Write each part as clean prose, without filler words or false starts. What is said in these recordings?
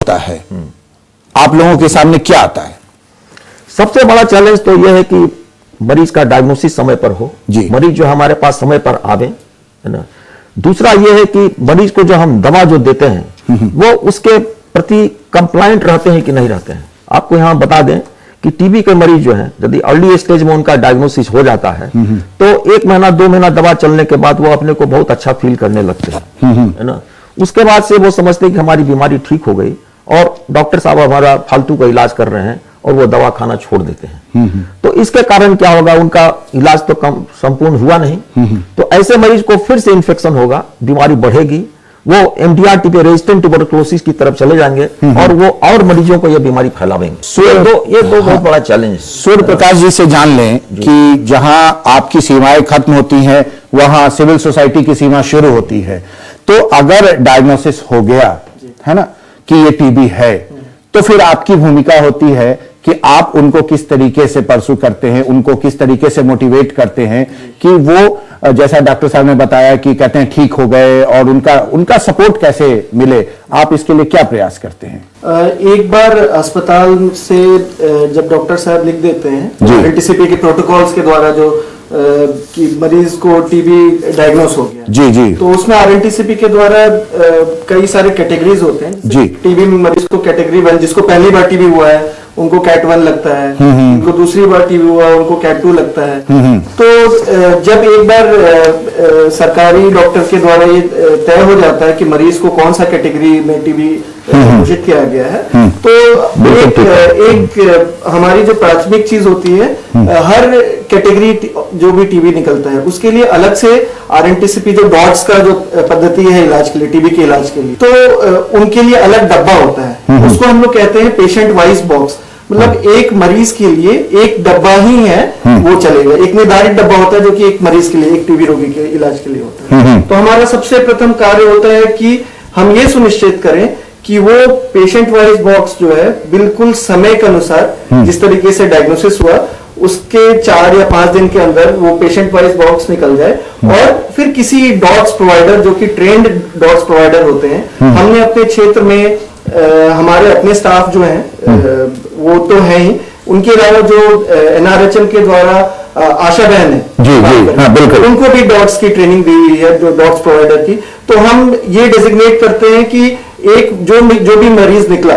होता है, आप लोगों के सामने क्या आता है? सबसे बड़ा चैलेंज तो यह है कि मरीज का डायग्नोसिस समय पर हो जी। मरीज जो हमारे पास समय पर आवे, है ना। दूसरा यह है कि मरीज को जो हम दवा जो देते हैं वो उसके प्रति कंप्लायंट रहते हैं कि नहीं रहते हैं। आपको यहां बता दें कि टीबी के मरीज जो है यदि अर्ली स्टेज में उनका डायग्नोसिस हो जाता है तो 1 महीना 2 महीना दवा चलने के बाद वो अपने को बहुत अच्छा फील करने लगते हैं, है ना। उसके बाद से वो समझते हैं कि हमारी बीमारी ठीक हो गई और डॉक्टर साहब हमारा फालतू का इलाज कर रहे हैं और वो दवा खाना छोड़ देते हैं। तो इसके कारण क्या होगा, उनका इलाज तो कम संपूर्ण हुआ नहीं, तो ऐसे मरीज को फिर से इन्फेक्शन होगा, बीमारी बढ़ेगी, वो एमडीआर टीबी रेजिस्टेंट ट्यूबरकुलोसिस की तरफ चले जाएंगे और वो और मरीजों को यह बीमारी फैलावेंगे। ये दो बहुत बड़ा चैलेंज है। सूर्य प्रकाश जी से जान लें कि जहां आपकी सीमाएं खत्म होती हैं वहां सिविल सोसाइटी की सीमा शुरू होती है। तो अगर डायग्नोसिस हो गया है ना कि ये टीबी है, तो फिर आपकी भूमिका होती है कि आप उनको किस तरीके से परसू करते हैं, उनको किस तरीके से मोटिवेट करते हैं कि वो, जैसा डॉक्टर साहब ने बताया कि कहते हैं ठीक हो गए, और उनका सपोर्ट कैसे मिले, आप इसके लिए क्या प्रयास करते हैं? एक बार अस्पताल से जब डॉक्टर साहब लिख देते हैं आरएनटीसीपी के प्रोटोकॉल्स के द्वारा जो कि मरीज को टीबी डायग्नोस हो गया जी जी, तो उसमें आरएनटीसीपी के द्वारा कई सारे कैटेगरीज होते हैं। जी, टीबी मरीज को कैटेगरी 1, जिसको पहली बार टीबी हुआ है उनको कैट 1 लगता है, उनको दूसरी बार टीबी हुआ है उनको कैट 2 लगता है। तो जब एक बार सरकारी डॉक्टर के द्वारा ये तय हो जाता है कि मरीज को कौन सा कैटेगरी में टीबी घोषित किया गया है, तो एक हमारी जो प्राथमिक चीज होती है, हर कैटेगरी जो भी टीबी निकलता है उसके लिए अलग से आरएनटीसीपी जो डॉट्स का जो पद्धति है इलाज के लिए, टीबी के इलाज के लिए, तो उनके लिए अलग डब्बा होता है, उसको हम लोग कहते हैं पेशेंट वाइज बॉक्स। मतलब एक मरीज के लिए एक डब्बा ही है वो चलेगा, एक निर्धारित डब्बा होता है जो कि एक मरीज के लिए, एक टीबी रोगी के इलाज के लिए होता है। तो हमारा सबसे प्रथम कार्य होता है कि हम ये सुनिश्चित करें कि वो पेशेंट वाइज बॉक्स जो है बिल्कुल समय के अनुसार जिस तरीके से डायग्नोसिस हुआ उसके 4 या 5 दिन के अंदर वो पेशेंट वाइज बॉक्स निकल जाए, और फिर किसी डॉट्स प्रोवाइडर जो कि ट्रेंड डॉट्स प्रोवाइडर होते हैं, हमने अपने क्षेत्र में हमारे अपने स्टाफ जो हैं वो तो है ही, उनके अलावा जो एनआरएचएम के द्वारा आशा बहन है जी, हाँ, बिल्कुल, उनको भी डॉट्स की ट्रेनिंग दी हुई है, जो डॉट्स प्रोवाइडर की। तो हम ये डेजिग्नेट करते हैं कि एक जो भी मरीज निकला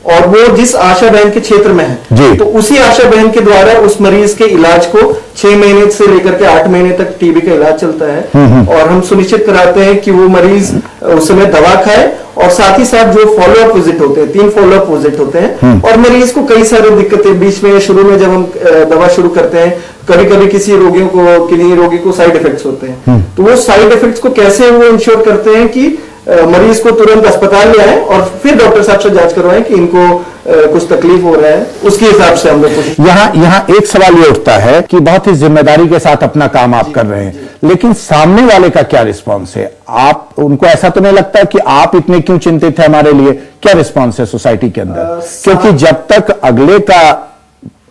और वो जिस आशा बहन के क्षेत्र में है, तो उसी आशा बहन के द्वारा उस मरीज के इलाज को 6 महीने से लेकर के 8 महीने तक टीबी का इलाज चलता है, और हम सुनिश्चित कराते हैं कि वो मरीज उस समय दवा खाए, और साथ ही साथ जो फॉलोअप विजिट होते हैं, 3 फॉलोअप विजिट होते हैं, और मरीज को कई सारी दिक्कतें बीच में, शुरू में जब हम दवा शुरू करते हैं, कभी कभी किसी रोगी को साइड इफेक्ट्स होते हैं, तो वो साइड इफेक्ट्स को कैसे वो इंश्योर करते हैं कि मरीज को तुरंत अस्पताल ले आए और फिर डॉक्टर साहब से जांच करवाएं कि इनको कुछ तकलीफ हो रहा है, उसके हिसाब से हम लोग कोशिश। यहाँ एक सवाल ये उठता है कि बहुत ही जिम्मेदारी के साथ अपना काम आप कर रहे हैं, लेकिन सामने वाले का क्या रिस्पांस है? आप उनको ऐसा तो नहीं लगता कि आप इतने क्यों चिंतित है हमारे लिए? क्या रिस्पांस है सोसाइटी के अंदर? क्योंकि जब तक अगले का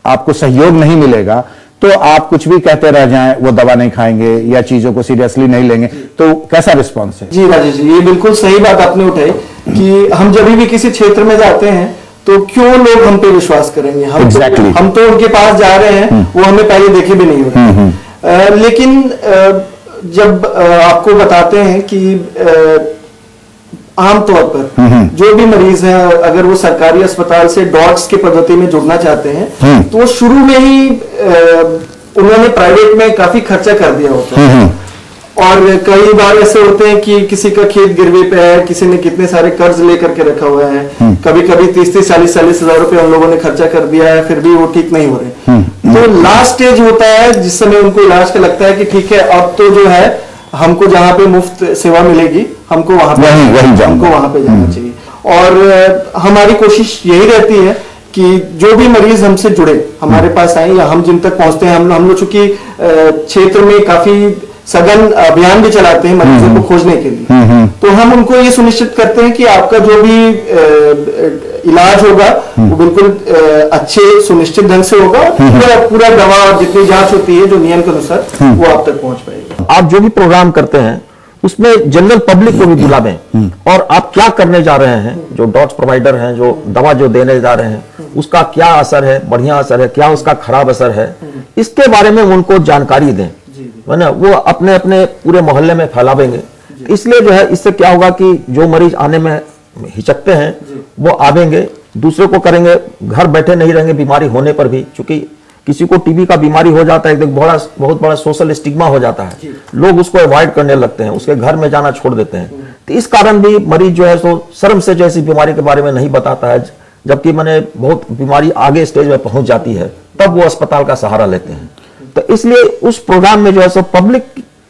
आपको सहयोग नहीं मिलेगा तो आप कुछ भी कहते रह जाएं, वो दवा नहीं खाएंगे या चीजों को सीरियसली नहीं लेंगे, तो कैसा रिस्पांस है? जी राजेश जी, ये बिल्कुल सही बात आपने उठाई कि हम जब भी किसी क्षेत्र में जाते हैं तो क्यों लोग हम पे विश्वास करेंगे? हम तो उनके पास जा रहे हैं, वो हमें पहले देखे भी नहीं होते। लेकिन जब आपको बताते हैं कि आमतौर पर जो भी मरीज है, अगर वो सरकारी अस्पताल से डॉट्स की पद्धति में जुड़ना चाहते हैं, तो शुरू में ही उन्होंने प्राइवेट में काफी खर्चा कर दिया होता है, और कई बार ऐसे होते हैं कि किसी का खेत गिरवी पे है, किसी ने कितने सारे कर्ज लेकर के रखा हुआ है, कभी कभी 30-30, 40-40 हजार रुपए हम लोगों ने खर्चा कर दिया है, फिर भी वो ठीक नहीं हो रहे। तो लास्ट स्टेज होता है जिस समय उनको इलाज का लगता है कि ठीक है, अब तो जो है हमको जहां पे मुफ्त सेवा मिलेगी हमको वहां पे जाना चाहिए। और हमारी कोशिश यही रहती है कि जो भी मरीज हमसे जुड़े, हमारे पास आए या हम जिन तक पहुंचते हैं, हम लोग चूंकि क्षेत्र में काफी सघन अभियान भी चलाते हैं मरीजों को खोजने के लिए, तो हम उनको ये सुनिश्चित करते हैं कि आपका जो भी इलाज होगा वो बिल्कुल अच्छे सुनिश्चित ढंग से होगा, पूरा दवा और जितनी जांच होती है जो नियम के अनुसार वो आप तक पहुंच पाएगी। आप जो भी प्रोग्राम करते हैं उसमें जनरल पब्लिक को भी बुलावें और आप क्या करने जा रहे हैं, जो डॉट्स प्रोवाइडर हैं, जो दवा जो देने जा रहे हैं, उसका क्या असर है, बढ़िया असर है, क्या उसका खराब असर है, इसके बारे में उनको जानकारी दें, है ना। वो अपने अपने पूरे मोहल्ले में फैलावेंगे। इसलिए जो है, इससे क्या होगा कि जो मरीज आने में हिचकते हैं वो आवेंगे, दूसरे को करेंगे, घर बैठे नहीं रहेंगे बीमारी होने पर भी। क्योंकि किसी को टीबी का बीमारी हो जाता है, एक बहुत बड़ा सोशल स्टिग्मा हो जाता है, लोग उसको अवॉइड करने लगते हैं, उसके घर में जाना छोड़ देते हैं। तो इस कारण भी मरीज जो है सो शर्म से जैसी बीमारी के बारे में नहीं बताता है, जबकि मैंने बहुत बीमारी आगे स्टेज में पहुंच जाती है, तब वो अस्पताल का सहारा लेते हैं। तो इसलिए उस प्रोग्राम में जो है सो पब्लिक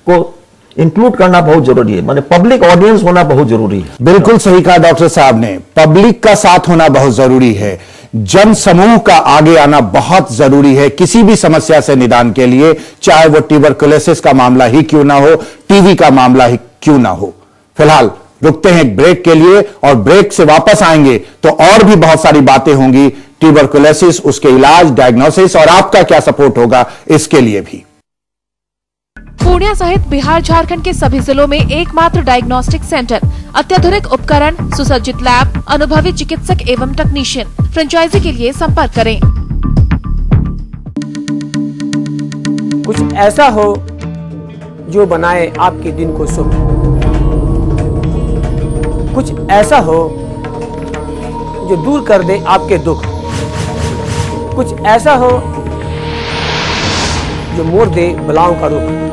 को इंक्लूड करना बहुत जरूरी है, माने पब्लिक ऑडियंस होना बहुत जरूरी है। बिल्कुल सही कहा डॉक्टर साहब ने, पब्लिक का साथ होना बहुत जरूरी है, जन समूह का आगे आना बहुत जरूरी है किसी भी समस्या से निदान के लिए, चाहे वो ट्यूबरकुलोसिस का मामला ही क्यों ना हो, टीबी का मामला ही क्यों ना हो। फिलहाल रुकते हैं एक ब्रेक के लिए और ब्रेक से वापस आएंगे तो और भी बहुत सारी बातें होंगी, ट्यूबरकुलोसिस, उसके इलाज, डायग्नोसिस और आपका क्या सपोर्ट होगा इसके लिए भी। पूर्णिया सहित बिहार झारखंड के सभी जिलों में एकमात्र डायग्नोस्टिक सेंटर, अत्याधुनिक उपकरण, सुसज्जित लैब, अनुभवी चिकित्सक एवं टेक्नीशियन। फ्रेंचाइजी के लिए संपर्क करें। कुछ ऐसा हो जो बनाए आपके दिन को शुभ, कुछ ऐसा हो जो दूर कर दे आपके दुख, कुछ ऐसा हो जो मोड़ दे बलाओं का रुख।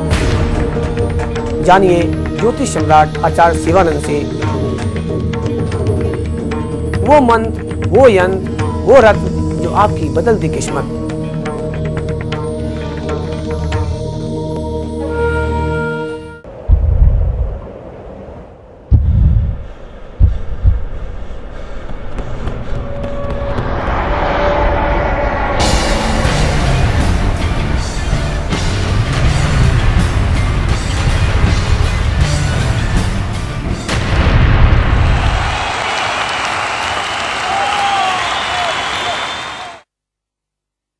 जानिए ज्योतिष सम्राट आचार्य शिवानंद से वो मंत्र, वो यंत्र, वो रत्न जो आपकी बदलती किस्मत।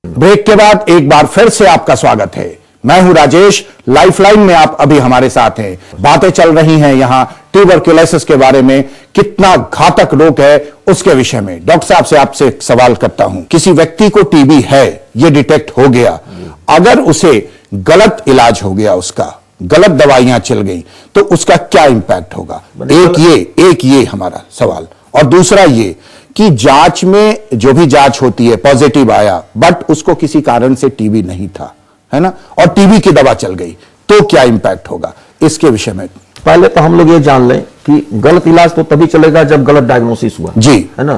ब्रेक के बाद एक बार फिर से आपका स्वागत है। मैं हूं राजेश, लाइफलाइन में आप अभी हमारे साथ हैं। बातें चल रही हैं यहां ट्यूबरकुलोसिस के बारे में, कितना घातक रोग है उसके विषय में। डॉक्टर साहब से आपसे एक सवाल करता हूं, किसी व्यक्ति को टीबी है, ये डिटेक्ट हो गया, अगर उसे गलत इलाज हो गया, उसका गलत दवाइयां चल गई, तो उसका क्या इंपैक्ट होगा? एक ये हमारा सवाल। और दूसरा ये कि जांच में जो भी जांच होती है, पॉजिटिव आया बट उसको किसी कारण से टीबी नहीं था, है ना, और टीबी की दवा चल गई, तो क्या इंपैक्ट होगा इसके विषय में? पहले तो हम लोग ये जान लें कि गलत इलाज तो तभी चलेगा जब गलत डायग्नोसिस हुआ, जी, है ना।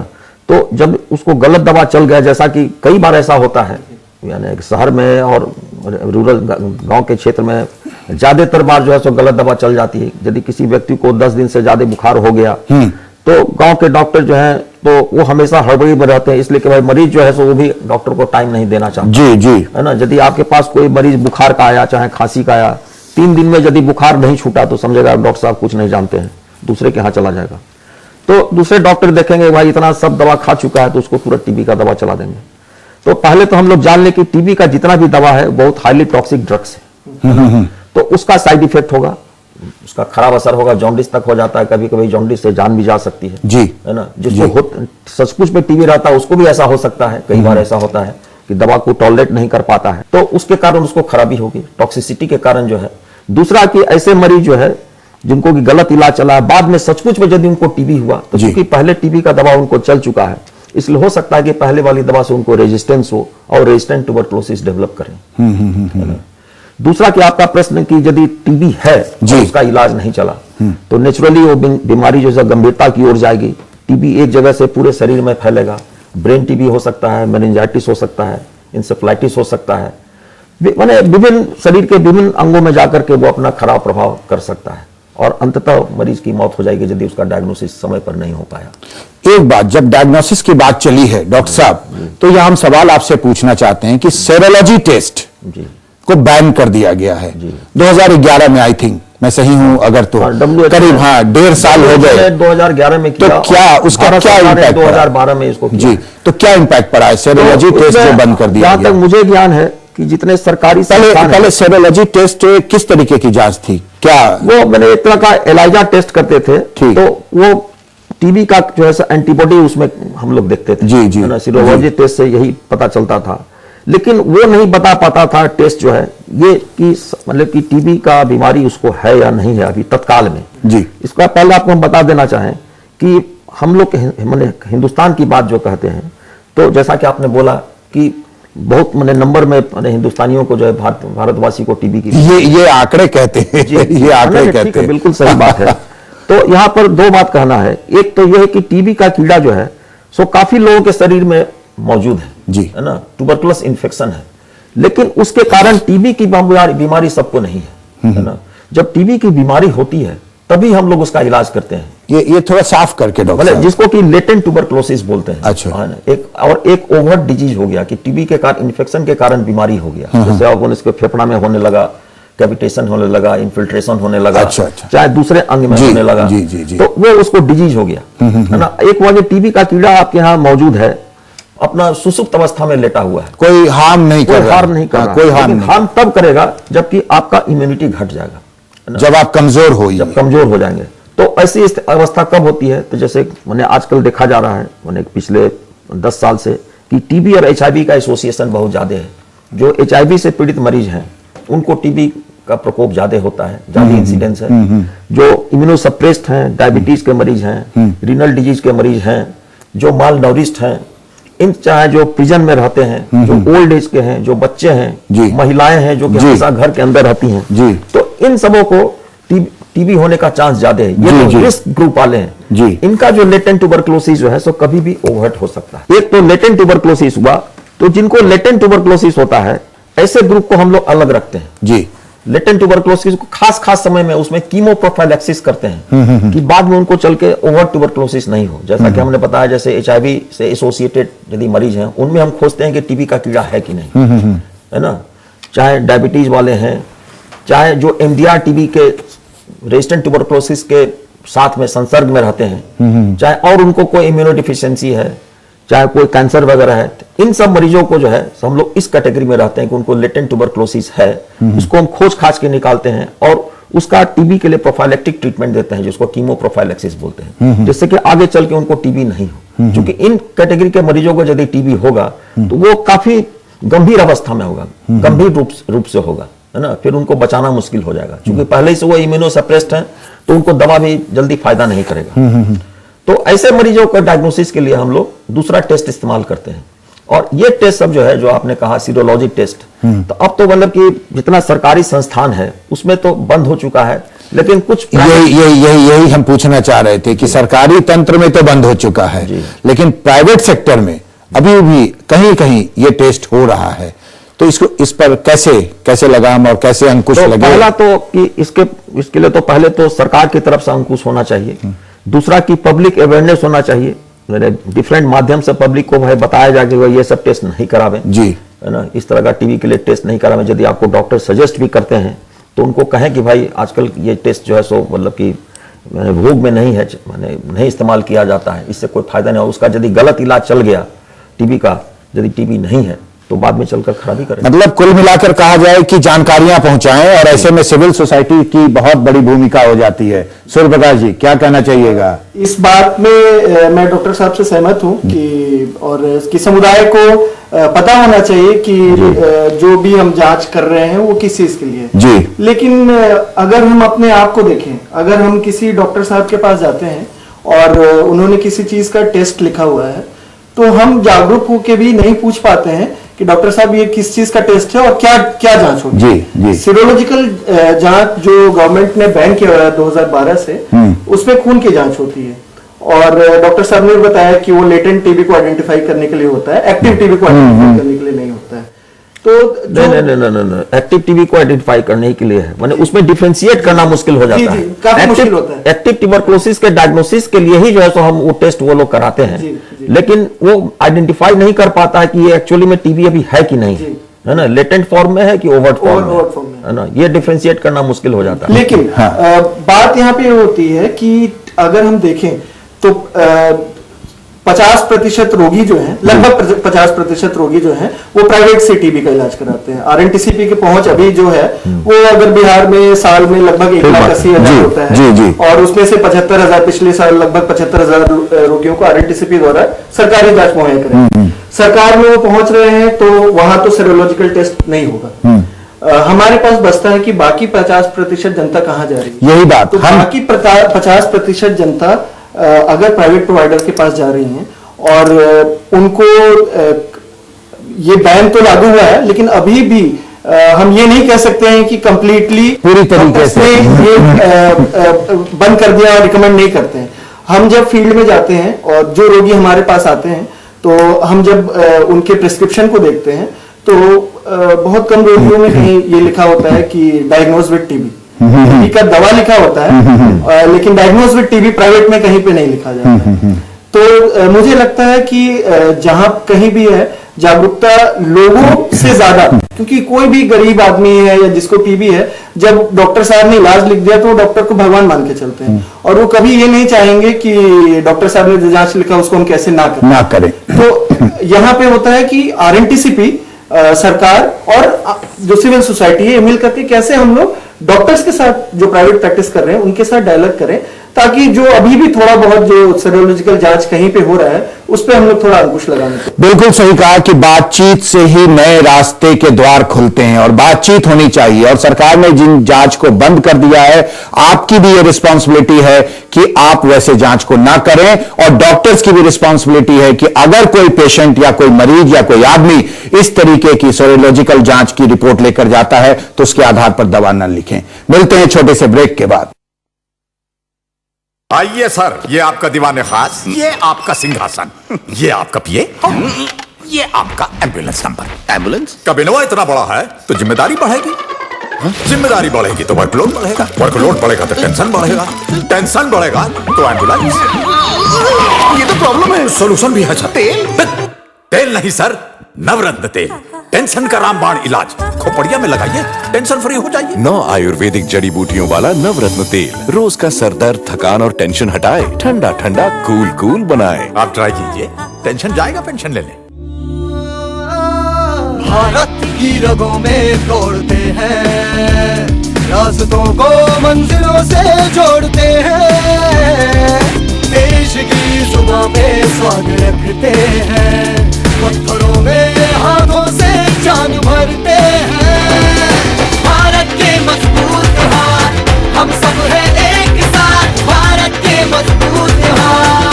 तो जब उसको गलत दवा चल गया, जैसा कि कई बार ऐसा होता है, यानी शहर में और रूरल गांव के क्षेत्र में ज्यादातर बार जो है सो गलत दवा चल जाती है। यदि किसी व्यक्ति को 10 दिन से ज्यादा बुखार हो गया तो गांव के डॉक्टर जो हैं तो वो हमेशा हड़बड़ी में रहते हैं, इसलिए कि भाई मरीज जो है सो वो भी डॉक्टर को टाइम नहीं देना चाहता, जी जी, है ना। यदि आपके पास कोई मरीज बुखार का आया, चाहे खांसी का आया, 3 दिन में यदि बुखार नहीं छूटा तो समझेगा डॉक्टर साहब कुछ नहीं जानते हैं, दूसरे के यहाँ चला जाएगा। तो दूसरे डॉक्टर देखेंगे भाई इतना सब दवा खा चुका है तो उसको तुरंत टीबी का दवा चला देंगे। तो पहले तो हम लोग जान लें कि टीबी का जितना भी दवा है बहुत हाईली टॉक्सिक ड्रग्स है, तो उसका साइड इफेक्ट होगा, उसका खराब असर होगा, जॉन्डिस तक हो जाता है, कभी कभी जॉन्डिस से जान भी जा सकती है, जी, है ना। जिसको सचमुच में टीबी रहता है उसको भी ऐसा हो सकता है, कई बार ऐसा होता है कि दवा को टॉलरेट नहीं कर पाता है, तो उसके कारण उसको खराबी होगी, टॉक्सिसिटी के कारण जो है। दूसरा कि ऐसे मरीज जो है जिनको कि गलत इलाज चला है, बाद में सचमुच में यदि उनको टीबी हुआ तो क्योंकि पहले टीबी का दवा उनको चल चुका है, इसलिए हो सकता है कि पहले वाली दवा से उनको रेजिस्टेंस हो और रेजिस्टेंट ट्यूबरकुलोसिस डेवलप करें। दूसरा कि आपका प्रश्न कि यदि टीबी है तो उसका इलाज नहीं चला तो नेचुरली वो बीमारी जो है गंभीरता की ओर जाएगी। टीबी एक जगह से पूरे शरीर में फैलेगा, ब्रेन टीबी हो सकता है, मेनिंजाइटिस हो सकता है, इंसेफ्लाइटिस हो सकता है, माने विभिन्न शरीर के विभिन्न अंगों में जाकर के वो अपना खराब प्रभाव कर सकता है और अंततः मरीज की मौत हो जाएगी यदि उसका डायग्नोसिस समय पर नहीं हो पाया। एक बात, जब डायग्नोसिस की बात चली है डॉक्टर साहब, तो यह हम सवाल आपसे पूछना चाहते हैं कि सेरोलॉजी टेस्ट को बैन कर दिया गया है 2011 में, आई थिंक मैं सही हूं अगर तो करीब 1.5 साल हो गए 2011 में किया, तो क्या उसका क्या इम्पैक्ट 2012 में इसको किया। जी, तो क्या इम्पैक्ट पड़ा है सेरोलॉजी टेस्ट जो बंद कर दिया? जहां तक मुझे ज्ञान है कि जितने सरकारी पहले संस्थान हैं, पहले सेरोलॉजी टेस्ट किस तरीके की जांच थी क्या? वो मैंने एक तरह का एलाइजा टेस्ट करते थे, ठीक। तो वो टीबी का जो है एंटीबॉडी उसमें हम लोग देखते थे, जी, जी, है ना, सीरोलॉजी टेस्ट से यही पता चलता था। लेकिन वो नहीं बता पाता था टेस्ट जो है ये कि मतलब कि टीबी का बीमारी उसको है या नहीं है अभी तत्काल में। जी। इसका पहले आपको हम बता देना चाहें कि हम लोग मैंने हिंदुस्तान की बात जो कहते हैं, तो जैसा कि आपने बोला कि बहुत मैंने नंबर में हिंदुस्तानियों को जो है भारतवासी को टीबी की ये आंकड़े कहते हैं, ये आंकड़े ठीक कहते है, हैं। बिल्कुल सही बात है। तो यहाँ पर दो बात कहना है, एक तो यह है कि टीबी का कीड़ा जो है सो काफी लोगों के शरीर में मौजूद है, जी, है ना, ट्यूबरकुलस इन्फेक्शन है, लेकिन उसके कारण टीबी की बीमारी सबको नहीं है ना। जब टीबी की बीमारी होती है तभी हम लोग उसका इलाज करते हैं। ये थोड़ा साफ करके डॉक्टर मतलब साहब। जिसको कि लेटेंट ट्यूबरकुलोसिस बोलते हैं, अच्छा। है ना, एक ओवरट डिजीज हो गया कि टीबी के कारण इन्फेक्शन के कारण बीमारी हो गया, जैसे अब इसके फेफड़ा में होने लगा, कैविटेशन होने लगा, इन्फिल्ट्रेशन होने लगा, अच्छा, अच्छा। चाहे दूसरे अंग में जी, होने लगा, जी, जी, जी। तो वो उसको डिजीज हो गया, है ना। एक वजह टीबी का कीड़ा आपके यहाँ मौजूद है, अपना सुसुप्त अवस्था में लेटा हुआ है, कोई हार्म नहीं कर कोई रहा, हार्म नहीं कर रहा, कोई हार्म लेकिन नहीं, हार्म तब करेगा जबकि आपका इम्यूनिटी घट जाएगा, है ना, जब आप कमजोर हो, जब कमजोर हो जाएंगे। तो ऐसी अवस्था कब होती है, तो जैसे मैंने आजकल देखा जा रहा है, मैंने पिछले 10 साल से, कि टीबी और एचआईवी का एसोसिएशन बहुत ज्यादा है। जो एचआईवी से पीड़ित मरीज हैं उनको टीबी का प्रकोप ज्यादा होता है, ज्यादा इंसिडेंस है। जो इम्यूनोसप्रेस्ड हैं, डायबिटीज के मरीज हैं, रीनल डिजीज के मरीज हैं, जो माल नॉरिश्ड हैं, इन चाहे जो प्रिजन में रहते हैं, जो ओल्ड एज के हैं, जो बच्चे हैं, जी। महिलाएं हैं जो कि जी। हमेशा घर के अंदर रहती हैं, जी। तो इन सबों को टीबी होने का चांस ज्यादा है। ये जी, तो जी। रिस्क ग्रुप वाले हैं, जी। इनका जो लेटेंट ट्यूबरकुलोसिस जो है सो कभी भी ओवरट हो सकता है। एक तो लेटेंट ट्यूबरकुलोसिस हुआ, तो जिनको लेटेंट ट्यूबरकुलोसिस होता है ऐसे ग्रुप को हम लोग अलग रखते हैं। जी, लेटेंट ट्यूबरकुलोसिस को खास समय में उसमें कीमो प्रोफाइलैक्सिस करते हैं कि बाद में उनको चल के ओवर ट्यूबरकुलोसिस नहीं हो। जैसा कि हमने बताया, जैसे एचआईवी से एसोसिएटेड यदि मरीज हैं उनमें हम खोजते हैं कि टीबी का कीड़ा है कि नहीं, है ना। चाहे डायबिटीज वाले हैं, चाहे जो एमडीआर टीबी के रेजिस्टेंट ट्यूबरकुलोसिस के साथ में संसर्ग में रहते हैं, चाहे और उनको कोई इम्यूनोडिफिशियंसी है, चाहे कोई कैंसर वगैरह है, इन सब मरीजों को जो है हम लोग इस कैटेगरी में रहते हैं कि उनको लेटेंट ट्यूबरकुलोसिस है। उसको हम खोज खाज के निकालते हैं और उसका टीबी के लिए प्रोफाइलेक्टिक ट्रीटमेंट देते हैं, जिसको कीमो प्रोफाइलैक्सिस बोलते हैं, जिससे कि आगे चल के उनको टीबी नहीं हो। क्योंकि इन कैटेगरी के मरीजों को यदि टीबी होगा तो वो काफी गंभीर अवस्था में होगा, गंभीर रूप से होगा, है ना। फिर उनको बचाना मुश्किल हो जाएगा, क्योंकि पहले से वो इम्यूनोसप्रेस्ड हैं, तो उनको दवा भी जल्दी फायदा नहीं करेगा। तो ऐसे मरीजों को डायग्नोसिस के लिए हम लोग दूसरा टेस्ट इस्तेमाल करते हैं। और ये टेस्ट सब जो है, जो आपने कहा सीरोलॉजी टेस्ट, तो अब तो मतलब कि जितना सरकारी संस्थान है उसमें तो बंद हो चुका है, लेकिन कुछ यही हम पूछना चाह रहे थे कि सरकारी तंत्र में तो बंद हो चुका है, लेकिन प्राइवेट सेक्टर में अभी भी कहीं कहीं ये टेस्ट हो रहा है। तो इस पर कैसे लगाम और कैसे अंकुश तो लगे? पहला तो कि इसके लिए तो पहले तो सरकार की तरफ से अंकुश होना चाहिए। दूसरा कि पब्लिक अवेयरनेस होना चाहिए, डिफरेंट माध्यम से पब्लिक को भाई बताया जाए कि भाई ये सब टेस्ट नहीं करावें, जी, है ना, इस तरह का टीबी के लिए टेस्ट नहीं करावें। यदि आपको डॉक्टर सजेस्ट भी करते हैं तो उनको कहें कि भाई आजकल ये टेस्ट जो है सो मतलब कि भोग में नहीं है, नहीं इस्तेमाल किया जाता है, इससे कोई फायदा नहीं। और उसका यदि गलत इलाज चल गया टीबी का, यदि टीबी नहीं है तो बाद में चलकर खराबी करें। मतलब कुल मिलाकर कहा जाए कि जानकारियां पहुंचाएं, और ऐसे में सिविल सोसाइटी की बहुत बड़ी भूमिका हो जाती है। सूर्य प्रकाश जी, क्या कहना चाहिएगा? इस बात में मैं डॉक्टर साहब से सहमत हूं कि और कि समुदाय को पता होना चाहिए कि जो भी हम जांच कर रहे हैं वो किस चीज के लिए जी। लेकिन अगर हम अपने आप को देखें, अगर हम किसी डॉक्टर साहब के पास जाते हैं और उन्होंने किसी चीज का टेस्ट लिखा हुआ है, तो हम जागरूक होकर भी नहीं पूछ पाते हैं कि डॉक्टर साहब ये किस चीज का टेस्ट है और क्या क्या जांच होगी। जी। सीरोलॉजिकल जांच जो गवर्नमेंट ने बैन किया हुआ है 2012 से, उसमें खून की जांच होती है। और डॉक्टर साहब ने बताया कि वो लेटेंट टीबी को आइडेंटिफाई करने के लिए होता है, एक्टिव टीबी को आइडेंटिफाई करने के लिए नहीं होता है। तो नहीं, एक्टिव टीबी को आइडेंटिफाई करने के लिए है, माने उसमें डिफरेंशिएट करना मुश्किल हो जाता है, काफी मुश्किल होता है। एक्टिव ट्यूबरकुलोसिस के डायग्नोसिस के लिए ही जो है सो हम वो टेस्ट वो लोग कराते हैं, लेकिन वो आइडेंटिफाई नहीं कर पाता है कि ये एक्चुअली में टीबी अभी है कि नहीं, है ना, लेटेंट फॉर्म में है कि ओवर्ट फॉर्म में, है ना, ये डिफरेंशिएट करना मुश्किल हो जाता है। लेकिन बात यहाँ पे होती है कि अगर हम देखें तो 50% रोगी जो हैं, लगभग 50% रोगी जो हैं वो प्राइवेट से टीबी का इलाज कराते हैं। आरएनटीसीपी की पहुंच अभी जो है वो अगर बिहार में साल में लगभग 1,80,000 होता है, जी। और उसमें से 75,000 पिछले साल लगभग 75,000 रोगियों को आरएनटीसीपी द्वारा सरकारी जांच मुहैया करें। सरकार में वो पहुंच रहे हैं तो वहां तो सेरोलॉजिकल टेस्ट नहीं होगा। हमारे पास बचता है कि बाकी 50% जनता कहां जा रही है। यही बात तो बाकी 50% जनता अगर प्राइवेट प्रोवाइडर के पास जा रही हैं और उनको ये बैन तो लागू हुआ है, लेकिन अभी भी हम ये नहीं कह सकते हैं कि कंप्लीटली पूरी तरीके से ये बंद कर दिया, रिकमेंड नहीं करते हैं। हम जब फील्ड में जाते हैं और जो रोगी हमारे पास आते हैं तो हम जब उनके प्रिस्क्रिप्शन को देखते हैं तो बहुत कम रोगियों में कहीं ये लिखा होता है कि डायग्नोज विद टीबी का दवा लिखा होता है, लेकिन डायग्नोज विद टीबी प्राइवेट में कहीं पे नहीं लिखा जाता है। तो मुझे लगता है कि जहां कहीं भी है जागरूकता लोगों से ज्यादा, क्योंकि कोई भी गरीब आदमी है या जिसको टीबी है, जब डॉक्टर साहब ने इलाज लिख दिया तो वो डॉक्टर को भगवान मान के चलते हैं और वो कभी ये नहीं चाहेंगे कि डॉक्टर साहब ने जो जांच लिखा उसको हम कैसे ना करें। तो यहाँ पे होता है कि आरएनटीसीपी सरकार और जो सिविल सोसाइटी है मिल करके कैसे हम लोग डॉक्टर्स के साथ जो प्राइवेट प्रैक्टिस कर रहे हैं उनके साथ डायलॉग करें, ताकि जो अभी भी थोड़ा बहुत जो सेरोलॉजिकल जांच कहीं पे हो रहा है उस पे हम लोग थोड़ा अंकुश लगाने को। बिल्कुल सही कहा कि बातचीत से ही नए रास्ते के द्वार खुलते हैं और बातचीत होनी चाहिए। और सरकार ने जिन जांच को बंद कर दिया है, आपकी भी ये रिस्पॉन्सिबिलिटी है कि आप वैसे जांच को ना करें, और डॉक्टर्स की भी रिस्पॉन्सिबिलिटी है कि अगर कोई पेशेंट या कोई मरीज या कोई आदमी इस तरीके की सेरोलॉजिकल जांच की रिपोर्ट लेकर जाता है तो उसके आधार पर दवा न लिखें। मिलते हैं छोटे से ब्रेक के बाद। आइए सर, ये आपका दीवाने खास, ये आपका सिंहासन, ये आपका पिए, ये आपका एम्बुलेंस नंबर। एम्बुलेंस का बिनवा इतना बड़ा है तो जिम्मेदारी बढ़ेगी, जिम्मेदारी बढ़ेगी तो वर्कलोड बढ़ेगा, वर्कलोड बढ़ेगा तो टेंशन बढ़ेगा, टेंशन बढ़ेगा तो एम्बुलेंस। ये तो प्रॉब्लम है, सोल्यूशन भी है सर। तेल नहीं सर, नवरत्न तेल, टेंशन का रामबाण इलाज खोपड़िया में लगाइए, टेंशन फ्री हो जाइए। 9 आयुर्वेदिक जड़ी बूटियों वाला नवरत्न तेल रोज का सर दर्द, थकान और टेंशन हटाए, ठंडा ठंडा कूल कूल बनाए। आप ट्राई कीजिए, टेंशन जाएगा, पेंशन ले लें। भारत की रगों में तोड़ते हैं, रास्तों को मंजिलों से जोड़ते हैं, देश की जुबां पे स्वाद रखते हैं, पत्थरों में हाथों से जान भरते हैं। भारत के मजबूत हाथ, हम सब हैं एक साथ, भारत के मजबूत हाथ।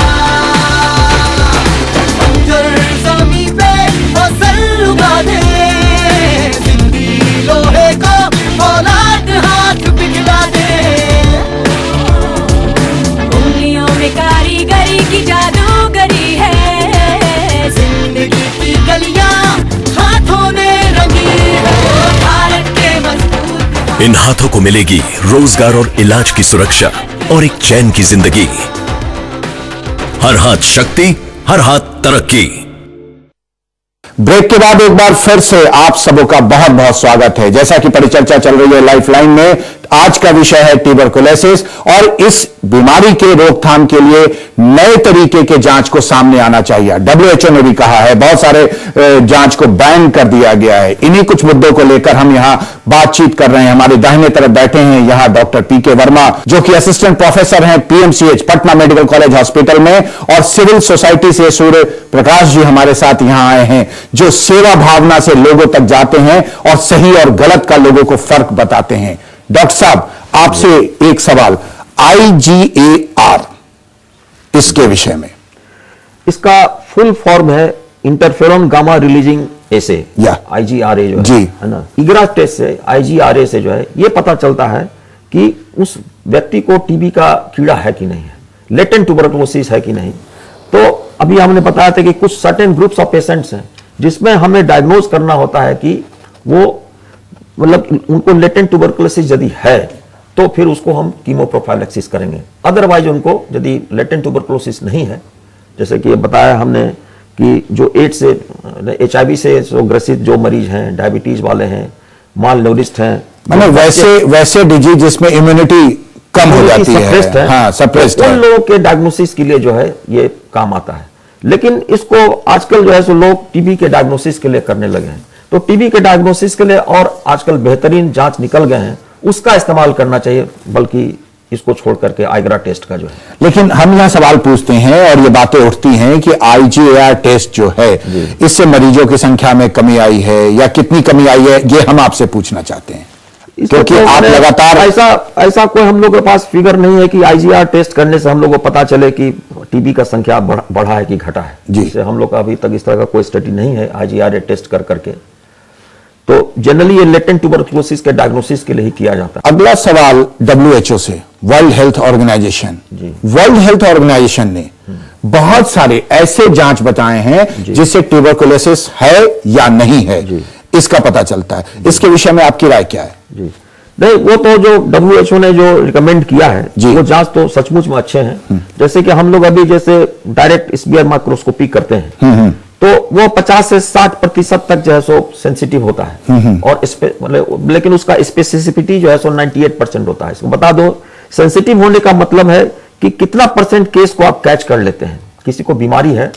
बंजर ज़मीं पे फसल उगा दे, जिंदगी लोहे को फौलाद हाथ पिघला दे। उंगलियों में कारीगरी की जादूगरी है, जिंदगी की गलियां हाथों ने रंगी है, भारत के मजबूत। इन हाथों को मिलेगी रोजगार और इलाज की सुरक्षा और एक चैन की जिंदगी। हर हाथ शक्ति, हर हाथ तरक्की। ब्रेक के बाद एक बार फिर से आप सबों का बहुत बहुत स्वागत है। जैसा कि परिचर्चा चल रही है लाइफलाइन में, आज का विषय है ट्यूबरकुलोसिस, और इस बीमारी के रोकथाम के लिए नए तरीके के जांच को सामने आना चाहिए। WHO ने भी कहा है, बहुत सारे जांच को बैन कर दिया गया है। इन्हीं कुछ मुद्दों को लेकर हम यहां बातचीत कर रहे हैं। हमारे दाहिने तरफ बैठे हैं यहां डॉक्टर PK वर्मा, जो कि असिस्टेंट प्रोफेसर हैं PMCH Patna medical college hospital में, और सिविल सोसाइटी से सूर्य प्रकाश जी हमारे साथ यहां आए हैं, जो सेवा भावना से लोगों तक जाते हैं और सही और गलत का लोगों को फर्क बताते हैं। डॉक्टर साहब, आपसे एक सवाल, IGAR इसके विषय में। इसका फुल फॉर्म है इंटरफेरोन गामा रिलीजिंग एसे, या IGRA जो जी है ना। इग्रा टेस्ट से, IGRA से जो है ये पता चलता है कि उस व्यक्ति को टीबी का कीड़ा है कि नहीं है, लेटेंट ट्यूबरकुलोसिस है कि नहीं। तो अभी हमने बताया था कि कुछ सर्टेन ग्रुप्स ऑफ पेशेंट्स हैं जिसमें हमें डायग्नोज करना होता है कि वो मतलब उनको लेटेंट ट्यूबरकुलोसिस यदि है तो फिर उसको हम कीमोप्रोफाइलैक्सिस करेंगे। अदरवाइज उनको यदि लेटेंट ट्यूबरकुलोसिस नहीं है, जैसे कि बताया हमने कि जो एड्स से, HIV से ग्रसित जो मरीज हैं, डायबिटीज वाले हैं, माल न्यूरिस्ट हैं, मतलब वैसे डिजीज जिसमें इम्यूनिटी कम हो जाती है, हाँ, सप्रेस्ड है, उन लोगों के डायग्नोसिस के लिए जो है ये काम आता है। लेकिन इसको आजकल जो है सो लोग टीबी के डायग्नोसिस के लिए करने लगे हैं। तो टीबी के डायग्नोसिस के लिए और आजकल बेहतरीन जांच निकल गए हैं, उसका इस्तेमाल करना चाहिए, बल्कि इसको छोड़ करके आइग्रा टेस्ट का जो है। लेकिन हम यहाँ सवाल पूछते हैं और ये बातें उठती हैं कि IGAR टेस्ट जो है इससे मरीजों की संख्या में कमी आई है या कितनी कमी आई है, ये हम आपसे पूछना चाहते हैं, क्योंकि आप लगातार ऐसा कोई हम लोग के पास फिगर नहीं है कि IGR टेस्ट करने से हम लोग को पता चले कि टीबी का संख्या बढ़ा है कि घटा है। जिससे हम लोग का अभी तक इस तरह का कोई स्टडी नहीं है IGR टेस्ट कर करके। तो जनरली ये लेटेंट ट्यूबरकुलोसिस के डायग्नोसिस के लिए ही किया जाता है। अगला सवाल WHO से, world health organisation. World health organisation ने बहुत सारे ऐसे जांच बताए हैं जिससे ट्यूबरकुलोसिस है या नहीं है इसका पता चलता है। इसके विषय में आपकी राय क्या है? जी नहीं, वो तो जो WHO ने जो रिकमेंड किया है वो जांच तो सचमुच में अच्छे हैं। जैसे कि हम लोग अभी जैसे डायरेक्ट स्फीयर माइक्रोस्कोपी करते हैं तो वो 50 से 60% तक जो है सो सेंसिटिव होता है और मतलब लेकिन उसका स्पेसिसिटी जो है सो 98% होता है। इसको बता दो, सेंसिटिव होने का मतलब है कि कितना परसेंट केस को आप कैच कर लेते हैं। किसी को बीमारी है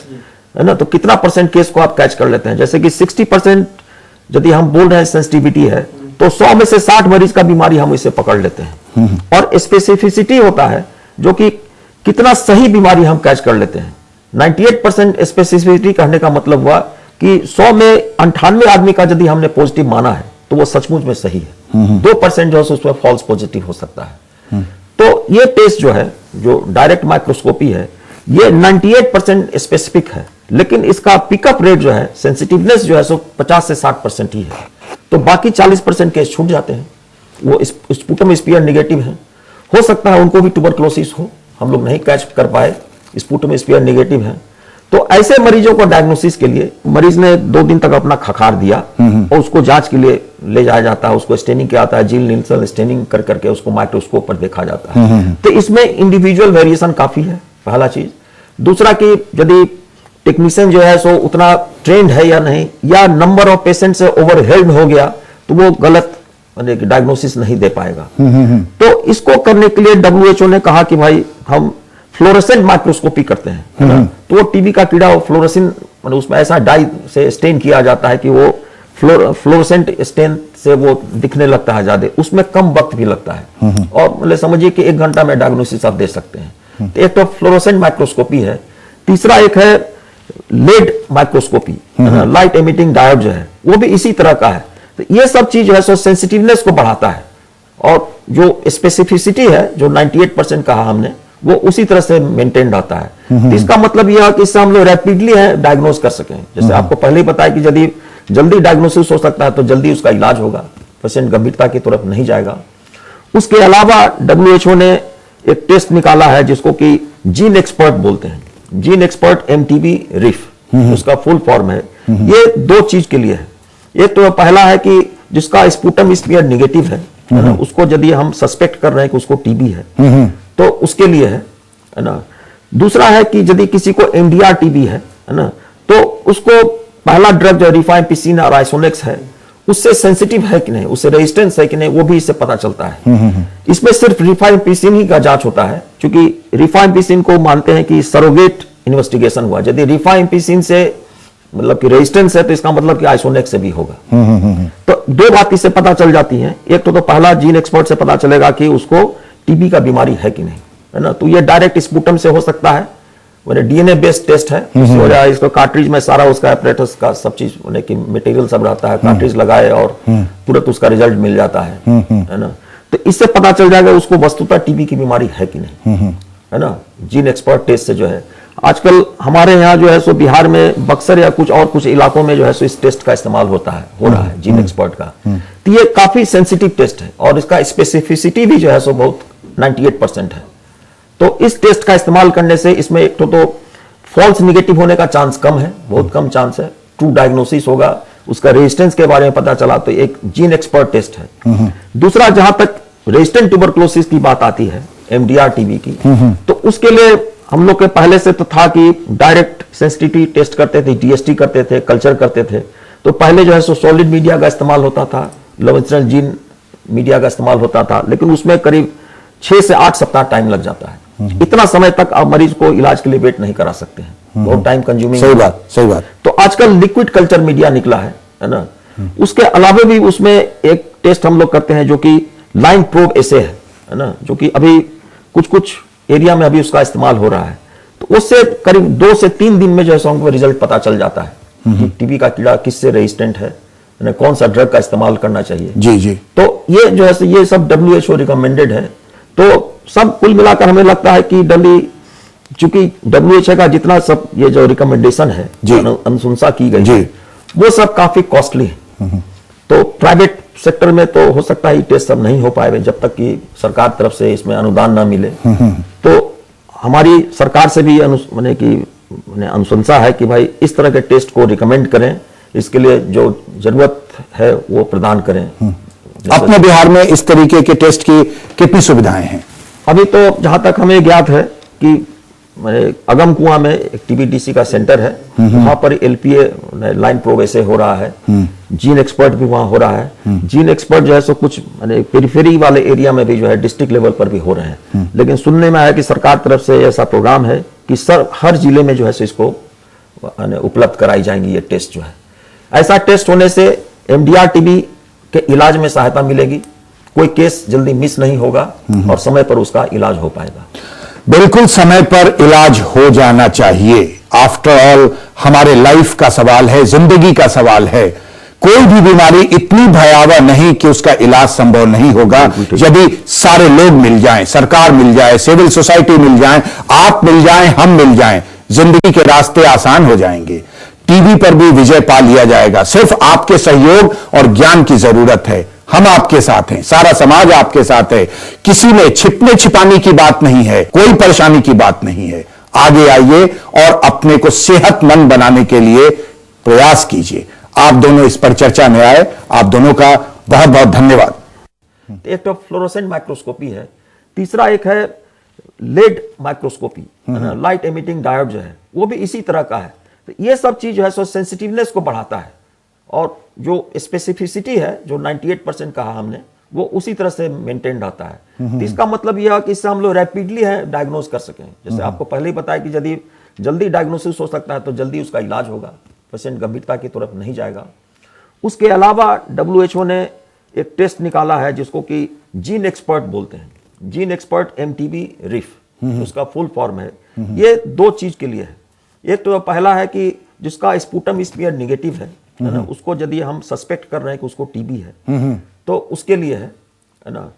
ना, तो कितना परसेंट केस को आप कैच कर लेते हैं। जैसे कि 60% यदि हम बोल रहे हैं सेंसिटिविटी है तो 100 में से 60 मरीज का बीमारी हम इसे पकड़ लेते हैं। और स्पेसिफिसिटी होता है जो कि कितना सही बीमारी हम कैच कर लेते हैं। 98% स्पेसिफिसिटी कहने का मतलब हुआ कि 100 में 98 आदमी का यदि हमने पॉजिटिव माना है तो वो सचमुच में सही है। 2% जो है उसमें फॉल्स पॉजिटिव हो सकता है। तो ये टेस्ट जो है, जो डायरेक्ट माइक्रोस्कोपी है, ये 98% स्पेसिफिक है, लेकिन इसका पिकअप रेट जो है, सेंसिटिवनेस जो है सो 50 से 60% ही है। तो बाकी 40% केस छूट जाते हैं। वो स्पुटम स्पीयर नेगेटिव है, हो सकता है उनको भी ट्यूबरकुलोसिस हो, हम लोग नहीं कैच कर पाए, स्पुटम स्पीयर नेगेटिव है। तो ऐसे मरीजों को डायग्नोसिस के लिए मरीज ने 2 दिन तक अपना खखार दिया और उसको जांच के लिए ले जाया जाता है। उसको स्टेनिंग किया जाता है, जील निल्सन स्टेनिंग कर करके उसको माइक्रोस्कोप पर देखा जाता है। तो इसमें इंडिविजुअल वेरिएशन काफी है, पहला चीज। दूसरा कि यदि टेक्नीशियन जो है सो उतना ट्रेंड है या नहीं, या नंबर ऑफ पेशेंट से ओवरवेल्म्ड हो गया तो वो गलत डायग्नोसिस नहीं दे पाएगा। तो इसको करने के लिए WHO ने कहा कि भाई हम फ्लोरेसेंट माइक्रोस्कोपी करते हैं। तो वो टीबी का कीड़ा मतलब उसमें ऐसा डाई से स्टेन किया जाता है कि वो फ्लोरेसेंट स्टेन से वो दिखने लगता है ज्यादा, उसमें कम वक्त भी लगता है और मतलब समझिए कि 1 घंटा में डायग्नोसिस आप दे सकते हैं। तो एक तो फ्लोरेसेंट माइक्रोस्कोपी है। तीसरा एक है LED microscopy, light emitting diode जो है वो भी इसी तरह का है। तो ये सब चीज जो है सो सेंसिटिवनेस को बढ़ाता है और जो स्पेसिफिसिटी है जो 98% कहा हमने, वो उसी तरह से मेंटेन रहता है। तो इसका मतलब यह है कि इससे हम लोग रैपिडली डायग्नोज कर सकें। जैसे आपको पहले ही बताया कि यदि जल्दी डायग्नोसिस हो सकता है तो जल्दी उसका इलाज होगा, पेशेंट गंभीरता की तरफ नहीं जाएगा। उसके अलावा WHO ने एक टेस्ट निकाला है जिसको कि जीन एक्सपर्ट बोलते हैं, जीन एक्सपर्ट MTB रिफ, उसका फुल फॉर्म है। ये 2 चीज के लिए है। एक तो पहला है कि जिसका स्पुटम स्पीयर नेगेटिव है ना, उसको यदि हम सस्पेक्ट कर रहे हैं कि उसको टीबी है तो उसके लिए है ना। दूसरा है कि यदि किसी को MDR टीबी है ना, तो उसको पहला ड्रग जो रिफाइम्पिसिन और आइसोनेक्स है उससे सेंसिटिव है कि नहीं, उससे रेजिस्टेंस है कि नहीं, वो भी इससे पता चलता है। इसमें सिर्फ रिफाइम्पिसिन ही का जांच होता है, क्योंकि रिफाइम्पिसिन को मानते हैं कि सरोगेट इन्वेस्टिगेशन हुआ। यदि रिफाइम्पिसिन से मतलब कि रेजिस्टेंस है तो इसका मतलब कि आइसोनेक्स से भी होगा। तो 2 बात इससे पता चल जाती हैं। एक तो पहला जीन एक्सपर्ट से पता चलेगा कि उसको टीबी का बीमारी है कि नहीं, है ना। तो ये डायरेक्ट स्पुटम से हो सकता है, DNA बेस्ड टेस्ट है। इसको कार्ट्रिज में सारा उसका एपरेटस का सब चीज कि मटेरियल सब रहता है, कार्ट्रिज लगाए और तुरंत उसका रिजल्ट मिल जाता है ना। तो इससे पता चल जाएगा उसको वस्तुतः टीबी की बीमारी है कि नहीं, है ना। जीन एक्सपर्ट टेस्ट से जो है आजकल हमारे यहाँ जो है सो बिहार में बक्सर या कुछ इलाकों में जो है सो इस टेस्ट का इस्तेमाल हो रहा है जीन एक्सपर्ट का। तो ये काफी सेंसिटिव टेस्ट है और इसका स्पेसिफिसिटी भी जो है सो बहुत 98% है। तो इस टेस्ट का इस्तेमाल करने से इसमें एक तो फॉल्स निगेटिव होने का चांस कम है, बहुत कम चांस है। ट्रू डायग्नोसिस होगा, उसका रेजिस्टेंस के बारे में पता चला, तो एक जीन एक्सपर्ट टेस्ट है। दूसरा, जहां तक रेजिस्टेंट ट्यूबरकुलोसिस की बात आती है, MDR टीबी की, तो उसके लिए हम लोग के पहले से तो था कि डायरेक्ट सेंसिटिविटी टेस्ट करते थे, DST करते थे, कल्चर करते थे। तो पहले जो है सो सॉलिड मीडिया का इस्तेमाल होता था, लॉरेंशियन जीन मीडिया का इस्तेमाल होता था, लेकिन उसमें करीब 6 से 8 सप्ताह टाइम लग जाता है। इतना समय तक आप मरीज को इलाज के लिए वेट नहीं करा सकते हैं। बहुत टाइम कंज्यूमिंग। सही बात, सही बात। तो आजकल लिक्विड कल्चर मीडिया निकला है ना। उसके अलावा भी उसमें एक टेस्ट हम लोग करते हैं जो कि लाइन प्रोब एसे है ना, जो कि अभी कुछ कुछ एरिया में अभी उसका इस्तेमाल हो रहा है। तो उससे करीब 2 से 3 दिन में जो है हमको रिजल्ट पता चल जाता है कि टीबी का कीड़ा किससे रेजिस्टेंट है, कौन सा ड्रग का इस्तेमाल करना चाहिए। जी जी। तो ये जो है ये सब WHO रिकमेंडेड है। तो सब कुल मिलाकर हमें लगता है कि चूंकि WHO का जितना सब ये जो रिकमेंडेशन है, अनुशंसा की गई है, वो सब काफी कॉस्टली है। तो प्राइवेट सेक्टर में तो हो सकता है ये टेस्ट सब नहीं हो पाए जब तक कि सरकार तरफ से इसमें अनुदान ना मिले। तो हमारी सरकार से भी अनुशंसा है कि भाई इस तरह के टेस्ट को रिकमेंड करें, इसके लिए जो जरूरत है वो प्रदान करें। अपने बिहार में इस तरीके के टेस्ट की कितनी सुविधाएं हैं? अभी तो जहां तक हमें ज्ञात है कि अगम कुआं में एक TBDC का सेंटर है, वहां पर LPA लाइन प्रोब ऐसे हो रहा है। जीन एक्सपर्ट भी वहां हो रहा है। जीन एक्सपर्ट जो है सो कुछ पेरिफेरी वाले एरिया में भी जो है डिस्ट्रिक्ट लेवल पर भी हो रहे हैं। लेकिन सुनने में आया कि सरकार तरफ से ऐसा प्रोग्राम है कि हर जिले में जो है सो इसको उपलब्ध कराई जाएंगी ये टेस्ट जो है। ऐसा टेस्ट होने से MDR TB के इलाज में सहायता मिलेगी, कोई केस जल्दी मिस नहीं होगा और समय पर उसका इलाज हो पाएगा। बिल्कुल समय पर इलाज हो जाना चाहिए। आफ्टर ऑल हमारे लाइफ का सवाल है, जिंदगी का सवाल है। कोई भी बीमारी इतनी भयावह नहीं कि उसका इलाज संभव नहीं होगा यदि सारे लोग मिल जाएं, सरकार मिल जाए, सिविल सोसाइटी मिल जाए, आप मिल जाएं, हम मिल जाएं, जिंदगी के रास्ते आसान हो जाएंगे। टीबी पर भी विजय पा लिया जाएगा। सिर्फ आपके सहयोग और ज्ञान की जरूरत है। हम आपके साथ हैं, सारा समाज आपके साथ है। किसी में छिपने छिपाने की बात नहीं है, कोई परेशानी की बात नहीं है। आगे आइए और अपने को सेहतमंद बनाने के लिए प्रयास कीजिए। आप दोनों इस पर चर्चा में आए, आप दोनों का बहुत बहुत धन्यवाद। एक तो फ्लोरोसेंट माइक्रोस्कोपी है, तीसरा एक है LED microscopy, light emitting diode जो है वो भी इसी तरह का है। तो ये सब चीज जो है सो सेंसिटिवनेस को बढ़ाता है और जो स्पेसिफिसिटी है जो 98% कहा हमने, वो उसी तरह से मेंटेन रहता है। तो इसका मतलब यह है कि इससे हम लोग रैपिडली है डायग्नोज कर सकें। जैसे आपको पहले ही बताया कि यदि जल्दी डायग्नोसिस हो सकता है तो जल्दी उसका इलाज होगा, पेशेंट गंभीरता की तरफ नहीं जाएगा। उसके अलावा WHO ने एक टेस्ट निकाला है जिसको कि जीन एक्सपर्ट बोलते हैं, जीन एक्सपर्ट MTB रिफ उसका फुल फॉर्म है। ये 2 चीज के लिए है। एक तो पहला है कि जिसका स्पूटम स्मीयर निगेटिव है ना, उसको यदि हम सस्पेक्ट कर रहे हैं कि उसको टीबी है तो उसके लिए है ना।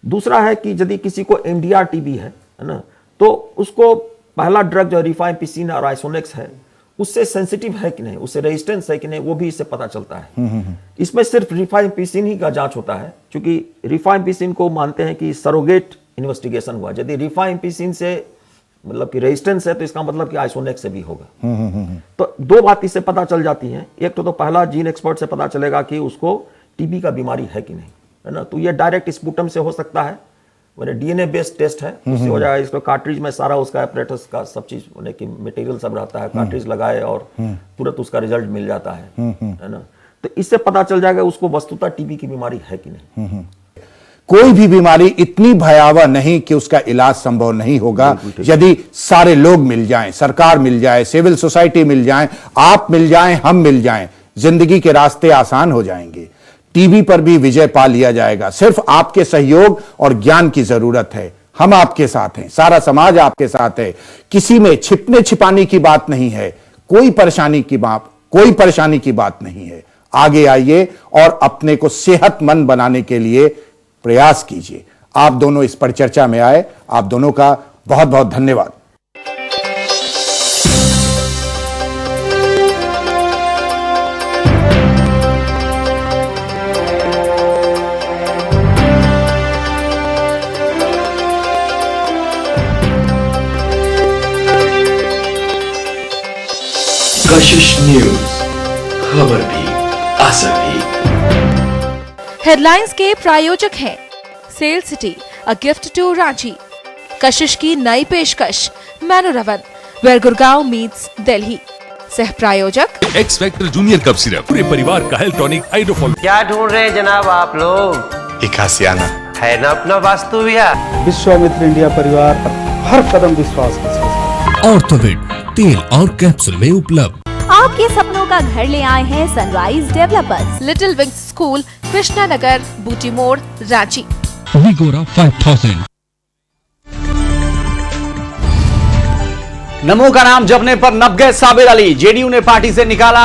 दूसरा है कि यदि किसी को MDR TB है ना, तो उसको पहला ड्रग जो रिफाइम्पिसिन और आइसोनेक्स है उससे सेंसिटिव है कि नहीं, उससे रेजिस्टेंस है कि नहीं, वो भी इससे पता चलता है। इसमें सिर्फ रिफाइम्पिसिन ही का जांच होता है, क्योंकि रिफाइम्पिसिन को मानते हैं कि सरोगेट इन्वेस्टिगेशन हुआ। यदि रिफाइम्पिसिन से मतलब कि रेजिस्टेंस है तो इसका मतलब कि आइसोनेक्स से भी होगा। तो 2 बात इससे पता चल जाती हैं। एक तो पहला जीन एक्सपर्ट से पता चलेगा कि उसको टीबी का बीमारी है कि नहीं, है ना। तो ये डायरेक्ट स्पूटम से हो सकता है, DNA बेस्ड टेस्ट है, उससे हो जाएगा। इसको कार्ट्रिज में सारा उसका एपरेटस का सब चीज की मटेरियल सब रहता है, कार्ट्रिज लगाए और तुरंत उसका रिजल्ट मिल जाता है ना। तो इससे पता चल जाएगा उसको वस्तुतः टीबी की बीमारी है कि नहीं। कोई भी बीमारी इतनी भयावह नहीं कि उसका इलाज संभव नहीं होगा यदि सारे लोग मिल जाएं, सरकार मिल जाए, सिविल सोसाइटी मिल जाए, आप मिल जाएं, हम मिल जाएं, जिंदगी के रास्ते आसान हो जाएंगे। टीबी पर भी विजय पा लिया जाएगा। सिर्फ आपके सहयोग और ज्ञान की जरूरत है। हम आपके साथ हैं, सारा समाज आपके साथ है। किसी में छिपने छिपाने की बात नहीं है, कोई परेशानी की बात नहीं है। आगे आइए और अपने को सेहतमंद बनाने के लिए प्रयास कीजिए। आप दोनों इस पर चर्चा में आए, आप दोनों का बहुत बहुत धन्यवाद। कशिश न्यूज, खबर भी असर भी। हेडलाइंस के प्रायोजक हैं cell city, a gift to Ranchi. Kashish की नई पेशकश manor one, where Gurgaon meets Delhi. सह प्रायोजक X factor junior cough syrup, पूरे परिवार का हेल्थ टॉनिक हाइड्रोफॉल। क्या ढूंढ रहे हैं जनाब आप लोग? एक आसियाना है ना अपना वास्तु विहार। विश्वामित्र इंडिया परिवार हर कदम विश्वास के साथ। ऑर्थोविड तेल और कैप्सूल में उपलब्ध। आपके सपनों का घर ले आए हैं sunrise developers. Little wings school, Krishna Nagar, Booti Mor, Ranchi. विगोरा 5000। नमो का नाम जपने पर नप गए साबिर अली। जेडीयू ने पार्टी से निकाला